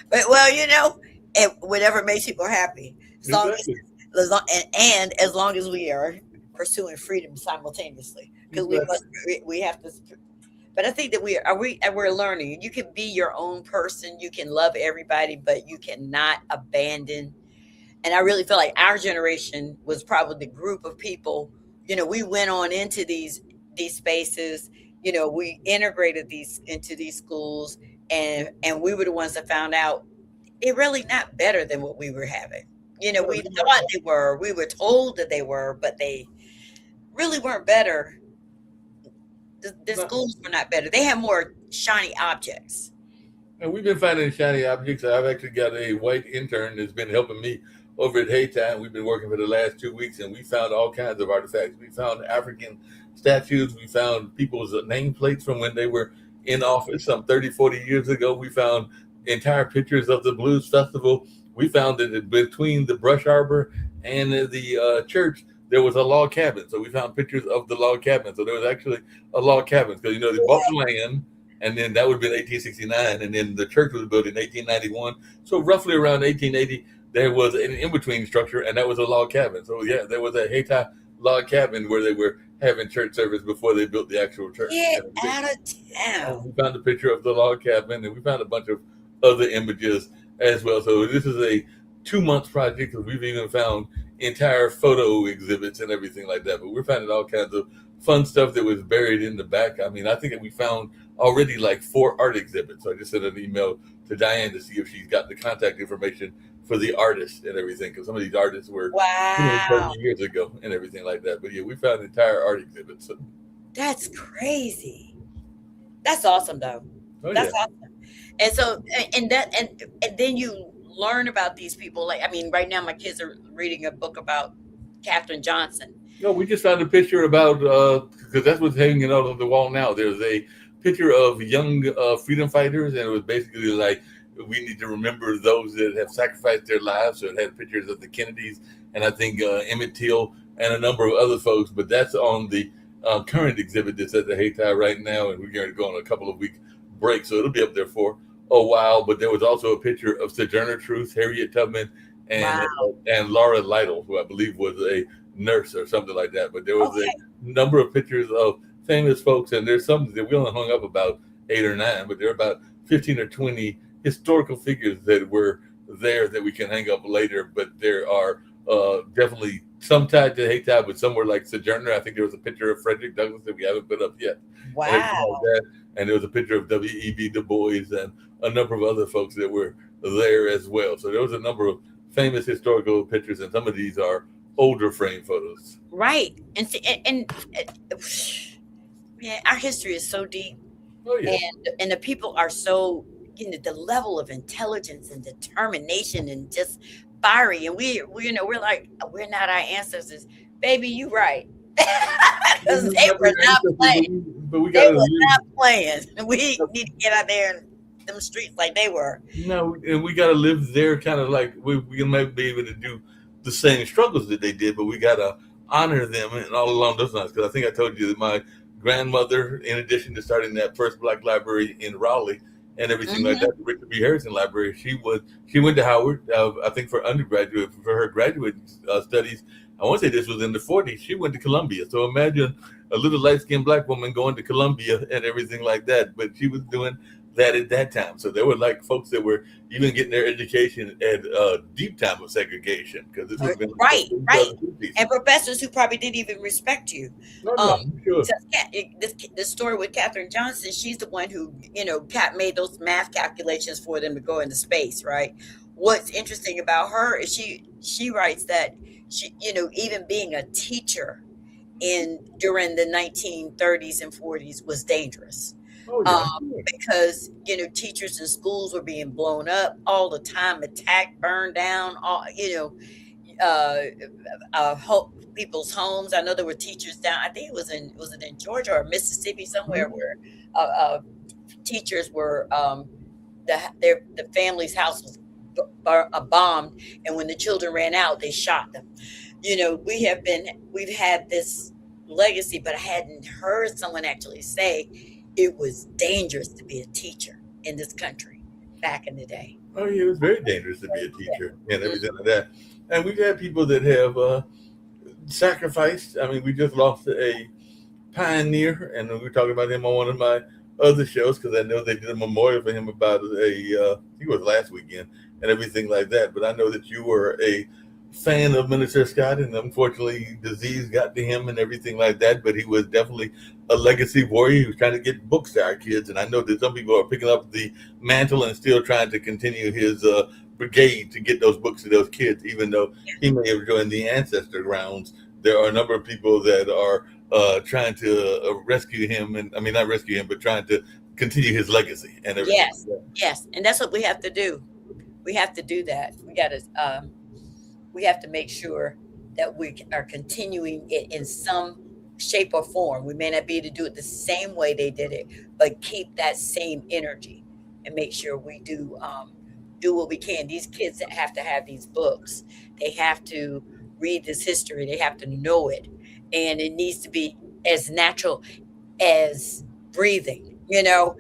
[SPEAKER 1] But well, whatever makes people happy, as long
[SPEAKER 2] Exactly.
[SPEAKER 1] as long as we are pursuing freedom simultaneously, because
[SPEAKER 2] Exactly.
[SPEAKER 1] we have to. But I think that we're learning. You can be your own person. You can love everybody, but you cannot abandon. And I really feel like our generation was probably the group of people. We went on into these spaces. We integrated these into these schools, and we were the ones that found out they're really not better than what we were having. We thought they were. We were told that they were, but they really weren't better. The schools were not better. They had more shiny objects.
[SPEAKER 2] And we've been finding shiny objects. I've actually got a white intern that's been helping me over at Haytime. We've been working for the last 2 weeks, and we found all kinds of artifacts. We found African statues. We found people's nameplates from when they were in office some 30, 40 years ago. We found entire pictures of the Blues Festival. We found that between the Brush Arbor and the church, there was a log cabin. So we found pictures of the log cabin. So there was actually a log cabin because, they bought the land, and then that would have been 1869, and then the church was built in 1891. So roughly around 1880, there was an in-between structure, and that was a log cabin. So yeah, there was a Hayti log cabin where they were having church service before they built the actual church.
[SPEAKER 1] Get out of
[SPEAKER 2] And
[SPEAKER 1] town.
[SPEAKER 2] we found a picture of the log cabin, and we found a bunch of other images as well. So this is a 2 month project because we've even found entire photo exhibits and everything like that. But we're finding all kinds of fun stuff that was buried in the back. I mean, I think that we found already like 4 art exhibits. So I just sent an email to Diane to see if she's got the contact information for the artists and everything, because some of these artists were
[SPEAKER 1] Wow.
[SPEAKER 2] 30 years ago and everything like that. But yeah, we found entire art exhibits.
[SPEAKER 1] That's crazy. That's awesome, though.
[SPEAKER 2] Oh yeah.
[SPEAKER 1] That's awesome. And so, and then you learn about these people. Like, I mean, right now my kids are reading a book about Katherine Johnson.
[SPEAKER 2] No, we just found a picture about because that's what's hanging out on the wall now. There's a picture of young freedom fighters, and it was basically like we need to remember those that have sacrificed their lives. So it had pictures of the Kennedys, and I think Emmett Till and a number of other folks. But that's on the current exhibit that's at the Hayti right now, and we're going to go on a couple of week break, so it'll be up there for a while. But there was also a picture of Sojourner Truth, Harriet Tubman, and
[SPEAKER 1] Wow.
[SPEAKER 2] and Laura Lytle, who I believe was a nurse or something like that. But there was
[SPEAKER 1] Okay.
[SPEAKER 2] a number of pictures of famous folks, and there's some that we only hung up about 8 or 9, but there are about 15 or 20 historical figures that were there that we can hang up later, but there are definitely some tied to hate tide, but somewhere like Sojourner. I think there was a picture of Frederick Douglass that we haven't put up yet, and everything like
[SPEAKER 1] Wow.
[SPEAKER 2] that. And there was a picture of W.E.B. Du Bois and a number of other folks that were there as well. So there was a number of famous historical pictures, and some of these are older frame photos.
[SPEAKER 1] Right. And see, man, our history is so deep,
[SPEAKER 2] Oh yeah.
[SPEAKER 1] and the people are so, the level of intelligence and determination and just fiery, and we we're like, we're not our ancestors, baby. You right.
[SPEAKER 2] We're
[SPEAKER 1] Because they
[SPEAKER 2] not
[SPEAKER 1] were
[SPEAKER 2] their
[SPEAKER 1] not
[SPEAKER 2] ancestors,
[SPEAKER 1] playing.
[SPEAKER 2] but we
[SPEAKER 1] They
[SPEAKER 2] gotta
[SPEAKER 1] were
[SPEAKER 2] live.
[SPEAKER 1] not playing. We need to get out there in them streets like they were.
[SPEAKER 2] No, and we got to live there, kind of like we might be able to do the same struggles that they did, but we got to honor them and all along those lines. Because I think I told you that my grandmother, in addition to starting that first black library in Raleigh and everything like
[SPEAKER 1] Hmm.
[SPEAKER 2] that, the Richard B. Harrison Library, she went to Howard, I think for undergraduate, for her graduate studies. I want to say this was in the 40s. She went to Columbia. So imagine a little light skinned black woman going to Columbia and everything like that. But she was doing that at that time. So there were like folks that were even getting their education at a deep time of segregation, because this would have been like the
[SPEAKER 1] Right,
[SPEAKER 2] 40s
[SPEAKER 1] right.
[SPEAKER 2] or the 50s.
[SPEAKER 1] And professors who probably didn't even respect you.
[SPEAKER 2] No,
[SPEAKER 1] Um,
[SPEAKER 2] no, sure.
[SPEAKER 1] so this story with Katherine Johnson, she's the one who, Cat made those math calculations for them to go into space, right? What's interesting about her is she writes that she, even being a teacher in during the 1930s and 40s was dangerous.
[SPEAKER 2] Oh,
[SPEAKER 1] um,
[SPEAKER 2] yeah, sure.
[SPEAKER 1] because teachers in schools were being blown up all the time, attacked, burned down, all uh, people's homes. I know there were teachers down. I think was it in Georgia or Mississippi somewhere
[SPEAKER 2] Mhm.
[SPEAKER 1] where teachers were the family's house was bombed, and when the children ran out, they shot them. We've had this legacy, but I hadn't heard someone actually say it was dangerous to be a teacher in this country back in the day.
[SPEAKER 2] Oh, yeah, it was very dangerous to be a teacher and everything like that. And we've had people that have sacrificed. I mean, we just lost a pioneer, and we were talking about him on one of my other shows, because I know they did a memorial for him about I think it was last weekend and everything like that. But I know that you were a fan of Minister Scott, and unfortunately, disease got to him and everything like that. But he was definitely a legacy warrior. He was trying to get books to our kids, and I know that some people are picking up the mantle and still trying to continue his brigade to get those books to those kids, even though he may have joined the ancestor grounds. There are a number of people that are trying to rescue him, and I mean not rescue him, but trying to continue his legacy and everything like
[SPEAKER 1] Yes,
[SPEAKER 2] that.
[SPEAKER 1] yes, and that's what we have to do. We have to do that. We have to make sure that we are continuing it in some shape or form. We may not be able to do it the same way they did it, but keep that same energy and make sure we do what we can. These kids that have to have these books, they have to read this history. They have to know it, and it needs to be as natural as breathing. Now,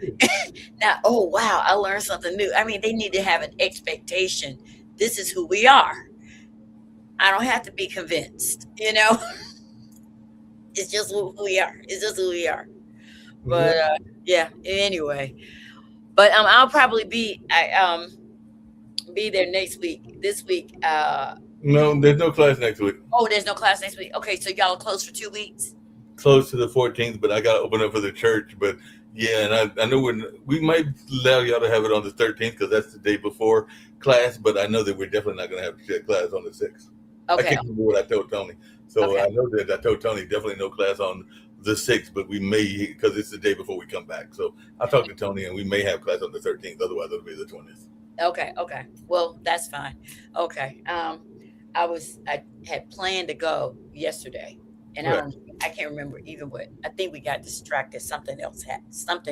[SPEAKER 1] oh wow, I learned something new. I mean, they need to have an expectation. This is who we are. I don't have to be convinced. It's just who we are. It's just who we are.
[SPEAKER 2] Yeah.
[SPEAKER 1] But yeah. Anyway, but I'll probably be there next week. This week.
[SPEAKER 2] No, there's no class next week.
[SPEAKER 1] Oh, there's no class next week. Okay, so y'all are closed for 2 weeks.
[SPEAKER 2] Close to the 14th, but I got to open up for the church. But yeah, and I know we might allow y'all to have it on the 13th, because that's the day before class. But I know that we're definitely not going to have class on the 6th. I
[SPEAKER 1] Okay.
[SPEAKER 2] can't remember what I told Tony. So
[SPEAKER 1] Okay.
[SPEAKER 2] I know that I told Tony definitely no class on the 6th, but we may, because it's the day before we come back. So I talked to Tony, and we may have class on the 13th. Otherwise, it'll be the 20th.
[SPEAKER 1] Okay. Okay. Well, that's fine. Okay. I had planned to go yesterday, and
[SPEAKER 2] Right.
[SPEAKER 1] I can't remember even what. I think we got distracted. Something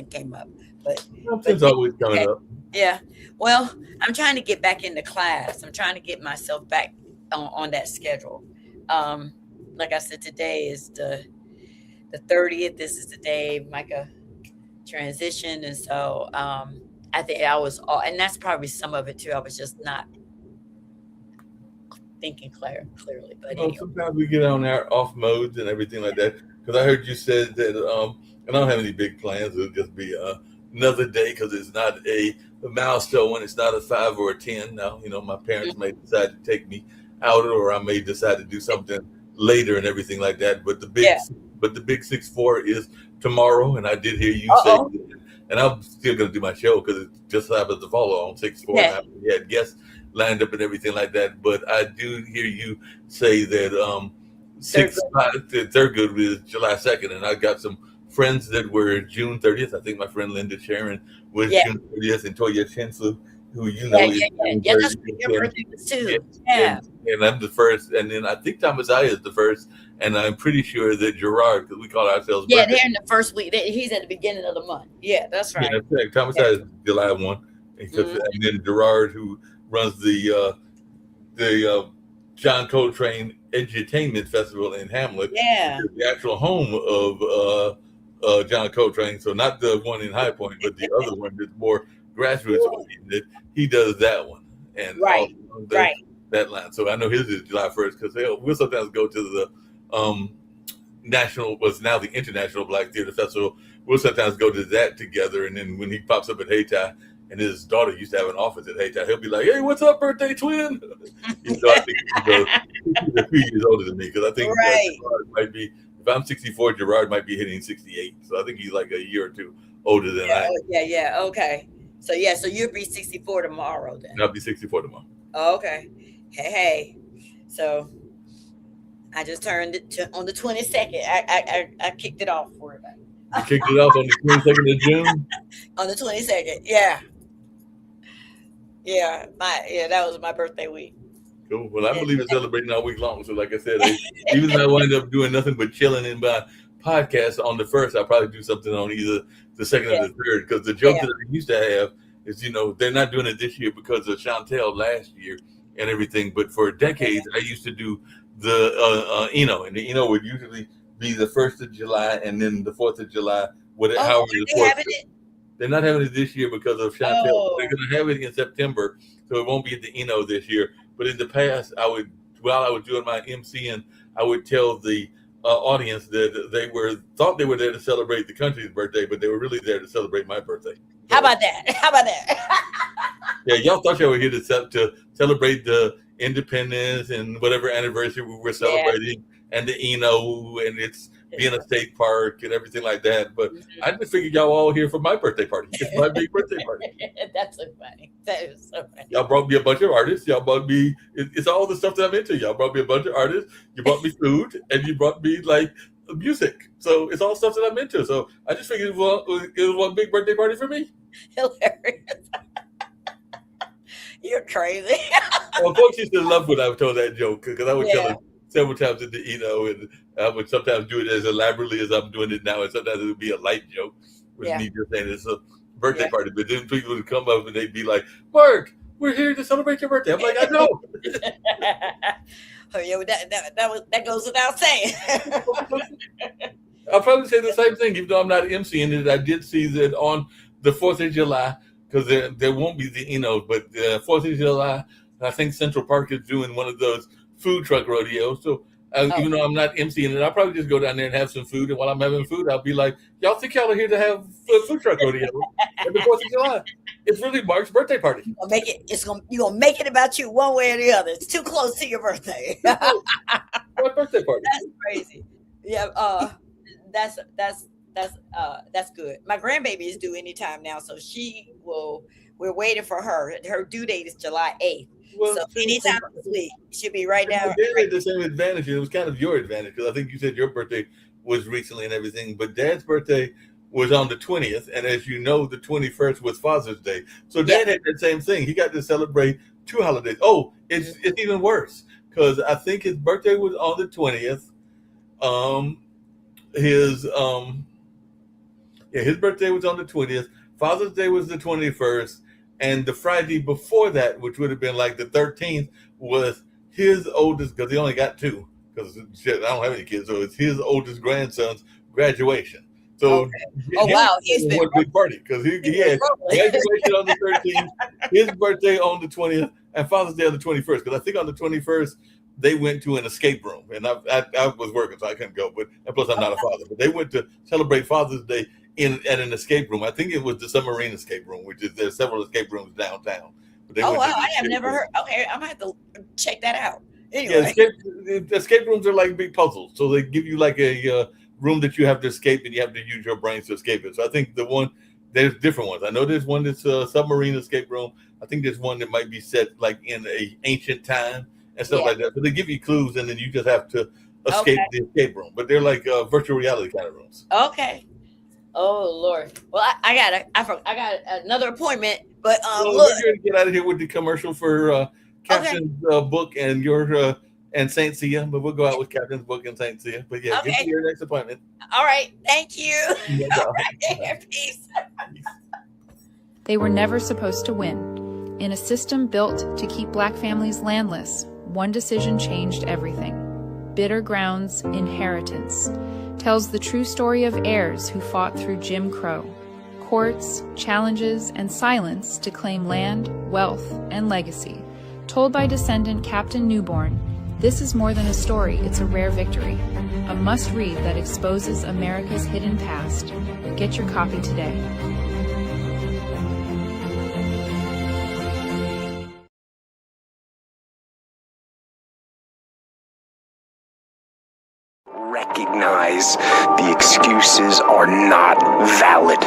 [SPEAKER 1] came up, but
[SPEAKER 2] Something's
[SPEAKER 1] yeah,
[SPEAKER 2] always coming
[SPEAKER 1] okay.
[SPEAKER 2] up.
[SPEAKER 1] Yeah. Well, I'm trying to get back into class. I'm trying to get myself back on that schedule. Um, like I said, today is the 30th. This is the day Micah transition, and so I think I was all, and that's probably some of it too. I was just not thinking clearly, but
[SPEAKER 2] Well,
[SPEAKER 1] anyway.
[SPEAKER 2] sometimes we get on our off modes and everything like that. Because I heard you said that, and I don't have any big plans. It'll just be another day, because it's not a milestone when it's not a 5 or a 10. Now, my parents may decide to take me out, or I may decide to do something later and everything like that. But
[SPEAKER 1] Yeah.
[SPEAKER 2] the big 6-4 is tomorrow, and I did hear you say,
[SPEAKER 1] Uh-oh.
[SPEAKER 2] and I'm still going to do my show because it just happens to follow on 6-4,
[SPEAKER 1] Yeah.
[SPEAKER 2] and we had guests lined up and everything like that. But I do hear you say that 6-5, they're good with July 2nd, and I got some friends that were June 30th. I think my friend Linda Sharon was
[SPEAKER 1] Yeah.
[SPEAKER 2] June 30th, and Toya Chinsu, who is
[SPEAKER 1] Yeah.
[SPEAKER 2] June
[SPEAKER 1] Yeah, that's
[SPEAKER 2] 30th.
[SPEAKER 1] your birthday was too.
[SPEAKER 2] And,
[SPEAKER 1] Yeah.
[SPEAKER 2] and I'm the first, and then I think Thomas I is the first, and I'm pretty sure that Gerard, because we call ourselves
[SPEAKER 1] Yeah,
[SPEAKER 2] birthday.
[SPEAKER 1] they're in the first week. He's at the beginning of the month. Yeah, that's right.
[SPEAKER 2] Yeah, that's right. Thomas I is July 1, and then Gerard, who runs the John Coltrane Edutainment Festival in Hamlet,
[SPEAKER 1] Yeah.
[SPEAKER 2] which is the actual home of John Coltrane. So not the one in High Point, but the other one that's more grassroots oriented. He does that one, and
[SPEAKER 1] Right. Right.
[SPEAKER 2] that line. So I know his is July 1st because we'll sometimes go to the national, what's now the International Black Theater Festival. We'll sometimes go to that together, and then when he pops up at Hayti, and his daughter used to have an office at Hayti, he'll be like, "Hey, what's up, birthday twin?" I think he's a few years older than me, because I think Gerard might be, if I'm 64, Gerard might be hitting 68. So I think he's like a year or two older than I am.
[SPEAKER 1] Yeah. Okay. So you'll be 64 tomorrow then.
[SPEAKER 2] I'll be 64 tomorrow.
[SPEAKER 1] Oh, okay. Hey. So I just turned it on the 22nd. I kicked it off for everybody.
[SPEAKER 2] You kicked it off on the 22nd of June?
[SPEAKER 1] On the 22nd, yeah. Yeah, that was my birthday week.
[SPEAKER 2] Cool. Well, I believe in celebrating all week long. So like I said, even if I wind up doing nothing but chilling in my podcast on the 1st, I'll probably do something on either the 2nd or the 3rd. Because the joke that I used to have is, they're not doing it this year because of Chantel last year and everything. But for decades, I used to do the Eno. And the Eno would usually be the 1st of July and then the 4th of July. However the 4th. They're not having it this year because of Chantel. They're going to have it in September, so it won't be at the Eno this year. But in the past, while I was doing my MCing, I would tell the audience that they thought they were there to celebrate the country's birthday, but they were really there to celebrate my birthday.
[SPEAKER 1] How about that?
[SPEAKER 2] Yeah, y'all thought y'all were here to celebrate the independence and whatever anniversary we were celebrating, and the Eno, and it's being a state park and everything like that. But I just figured y'all all here for my birthday party. It's my big birthday party.
[SPEAKER 1] That's so funny. That is so funny.
[SPEAKER 2] Y'all brought me a bunch of artists. Y'all brought me, it's all the stuff that I'm into. Y'all brought me a bunch of artists. You brought me food, and you brought me like music. So it's all stuff that I'm into. So I just figured it was one big birthday party for me.
[SPEAKER 1] Hilarious. You're crazy.
[SPEAKER 2] Well, folks used to love when I would tell that joke, because I would tell it several times at the Eno, and I would sometimes do it as elaborately as I'm doing it now, and sometimes it would be a light joke with me just saying it's a birthday party. But then people would come up and they'd be like, "Mark, we're here to celebrate your birthday." I'm like, "I know."
[SPEAKER 1] Oh yeah, that goes without saying.
[SPEAKER 2] I'll probably say the same thing, even though I'm not emceeing it. I did see that on the 4th of July, because there won't be the Eno, but the 4th of July, I think Central Park is doing one of those food truck rodeos. So even though I'm not emceeing it, I'll probably just go down there and have some food. And while I'm having food, I'll be like, "Y'all think y'all are here to have a food truck rodeo at the 4th of July? It's really Mark's birthday party."
[SPEAKER 1] You're gonna make it about you one way or the other. It's too close to your birthday.
[SPEAKER 2] My birthday party.
[SPEAKER 1] That's crazy. Yeah, that's good. My grandbaby is due anytime now, so we're waiting for her. Her due date is July 8th. Well, so anytime this week, she'll be right down.
[SPEAKER 2] Dad had the same advantage. It was kind of your advantage, because I think you said your birthday was recently and everything, but Dad's birthday was on the 20th, and as you know, the 21st was Father's Day. So Dad had that same thing. He got to celebrate 2 holidays. Oh, it's even worse, because I think his birthday was on the 20th. His birthday was on the 20th. Father's Day was the 21st. And the Friday before that, which would have been like the 13th, was his oldest, because he only got 2, because I don't have any kids, so it's his oldest grandson's graduation. So,
[SPEAKER 1] wow,
[SPEAKER 2] he's been one big party, because he had graduation on the 13th, his birthday on the 20th, and Father's Day on the 21st. Because I think on the 21st they went to an escape room, and I was working, so I couldn't go. But and plus, I'm not a father. But they went to celebrate Father's Day at an escape room. I think it was the submarine escape room, which is there's several escape rooms downtown. But they
[SPEAKER 1] Oh
[SPEAKER 2] went
[SPEAKER 1] wow,
[SPEAKER 2] to the
[SPEAKER 1] I have
[SPEAKER 2] escape
[SPEAKER 1] never
[SPEAKER 2] room.
[SPEAKER 1] heard. Okay, I'm gonna have to check that out.
[SPEAKER 2] Yeah,
[SPEAKER 1] Anyway,
[SPEAKER 2] escape rooms are like big puzzles. So they give you like a room that you have to escape, and you have to use your brains to escape it. So I think there's different ones. I know there's one that's a submarine escape room. I think there's one that might be set like in a ancient time and stuff
[SPEAKER 1] yeah.
[SPEAKER 2] like that. So they give you clues, and then you just have to escape
[SPEAKER 1] Okay.
[SPEAKER 2] the escape room. But they're like virtual reality kind of rooms.
[SPEAKER 1] Okay. Oh Lord. Well, I got another appointment, but
[SPEAKER 2] Well,
[SPEAKER 1] look.
[SPEAKER 2] we're going to get out of here with the commercial for Captain's book and your and Saint Sya, but we'll go out with Captain's book and Saint Sya. But yeah, get to your next appointment.
[SPEAKER 1] All right. Thank you.
[SPEAKER 2] No
[SPEAKER 1] All right. Peace.
[SPEAKER 3] They were never supposed to win. In a system built to keep Black families landless, one decision changed everything. Bitter Ground's Inheritance tells the true story of heirs who fought through Jim Crow, courts, challenges, and silence to claim land, wealth, and legacy. Told by descendant Captain Newborn, this is more than a story, it's a rare victory. A must-read that exposes America's hidden past. Get your copy today.
[SPEAKER 4] Recognize the excuses are not valid.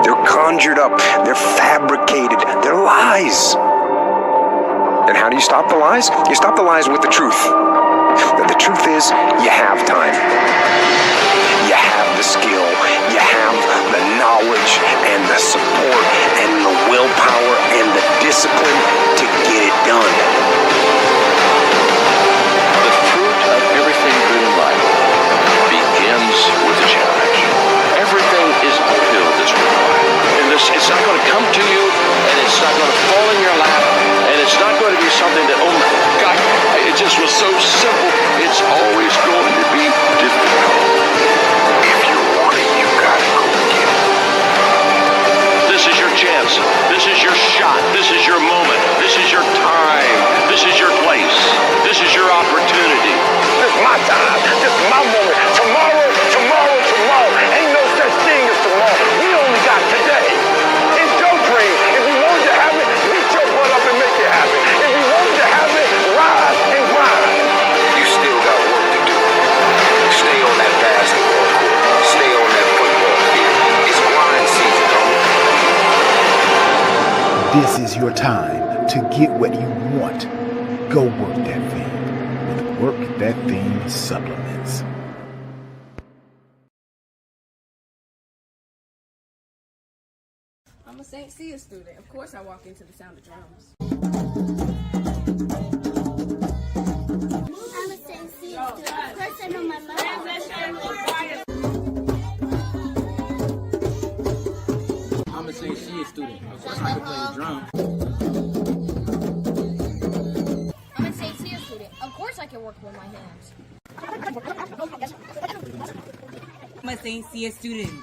[SPEAKER 4] They're conjured up, they're fabricated, they're lies. And how do you stop the lies? You stop the lies with the truth. And the truth is, you have time. You have the skill, you have the knowledge and the support and the willpower and the discipline to get it done.
[SPEAKER 5] The fruit of everything good in life begins with a challenge. Everything is uphill this required. And it's not going to come to you, and it's not going to fall in your lap, and it's not going to be something that, oh my God, it just was so simple. It's always going to be difficult.
[SPEAKER 4] If you want it, you gotta go get it.
[SPEAKER 5] This is your chance. This is your shot. This is your moment. This is your time. This is your place. This is your opportunity.
[SPEAKER 4] This is my time. This is my moment. Tomorrow, tomorrow, tomorrow. Ain't no such thing as tomorrow. We only got today. It's your dream. If you wanted to have it, reach your butt up and make it happen. If you wanted to have it, rise and grind. You still got work to do. Stay on that basketball court. Stay on that football field. It's grind season, homie.
[SPEAKER 6] This is your time to get what you want. Go work that thing with Work That Thing supplements.
[SPEAKER 7] I'm a St. Sya student. Of course I walk into the sound of drums.
[SPEAKER 8] I'm a St. Sya student. Of course I know my mom.
[SPEAKER 9] I'm a St. Sya student. Of course I can play the drums.
[SPEAKER 8] I'm a St. Sya student. Of course I can work with my hands.
[SPEAKER 10] I'm a St. Sya student.